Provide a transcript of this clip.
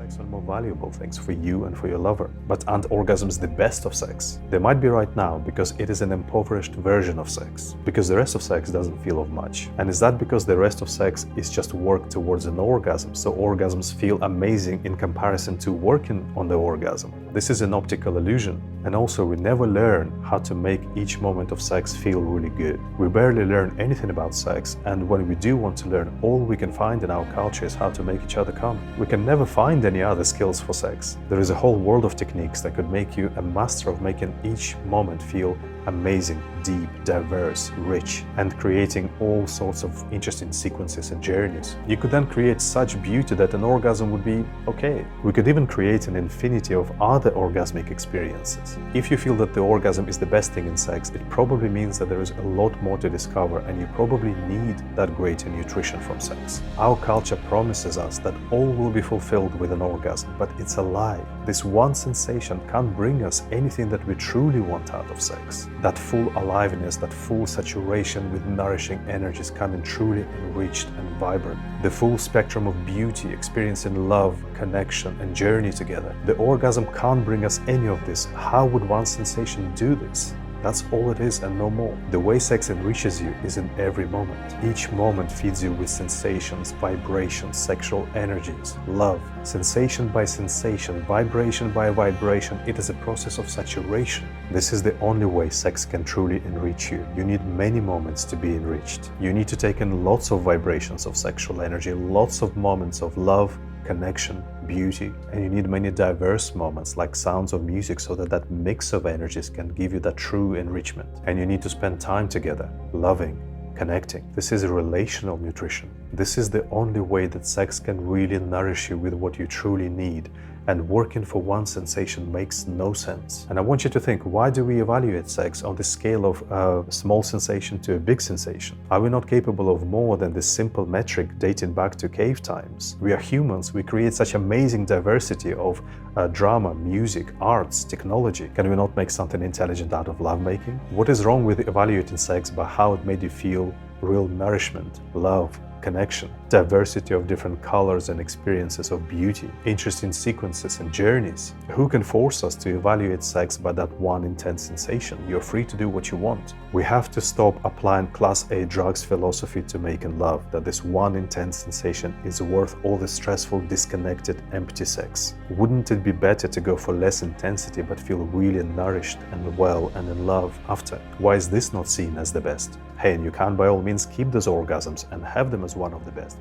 sex on more valuable things for you and for your lover. But aren't orgasms the best of sex? They might be right now because it is an impoverished version of sex, because the rest of sex doesn't feel of much. And is that because the rest of sex is just work towards an orgasm, so orgasms feel amazing in comparison to working on the orgasm? This is an optical illusion. And also, we never learn how to make each moment of sex feel really good. We barely learn anything about sex, and when we do want to learn, all we can find in our culture is how to make each other come. We can never find any other skills for sex. There is a whole world of techniques that could make you a master of making each moment feel amazing, deep, diverse, rich, and creating all sorts of interesting sequences and journeys. You could then create such beauty that an orgasm would be okay. We could even create an infinity of other orgasmic experiences. If you feel that the orgasm is the best thing in sex, it probably means that there is a lot more to discover, and you probably need that greater nutrition from sex. Our culture promises us that all will be fulfilled with an orgasm, but it's a lie. This one sensation can't bring us anything that we truly want out of sex. That full aliveness, that full saturation with nourishing energies coming truly enriched and vibrant. The full spectrum of beauty, experiencing love, connection, and journey together. The orgasm can't bring us any of this. How would one sensation do this? That's all it is and no more. The way sex enriches you is in every moment. Each moment feeds you with sensations, vibrations, sexual energies, love. Sensation by sensation, vibration by vibration, it is a process of saturation. This is the only way sex can truly enrich you. You need many moments to be enriched. You need to take in lots of vibrations of sexual energy, lots of moments of love, connection, beauty, and you need many diverse moments like sounds of music so that that mix of energies can give you that true enrichment. And you need to spend time together, loving, connecting. This is relational nutrition. This is the only way that sex can really nourish you with what you truly need, and working for one sensation makes no sense. And I want you to think, why do we evaluate sex on the scale of a small sensation to a big sensation? Are we not capable of more than this simple metric dating back to cave times? We are humans, we create such amazing diversity of drama, music, arts, technology. Can we not make something intelligent out of lovemaking? What is wrong with evaluating sex by how it made you feel real nourishment, love, connection, diversity of different colors and experiences of beauty, interesting sequences and journeys? Who can force us to evaluate sex by that one intense sensation? You're free to do what you want. We have to stop applying Class A drugs philosophy to making love, that this one intense sensation is worth all the stressful, disconnected, empty sex. Wouldn't it be better to go for less intensity but feel really nourished and well and in love after? Why is this not seen as the best? Hey, and you can by all means keep those orgasms and have them as one of the best.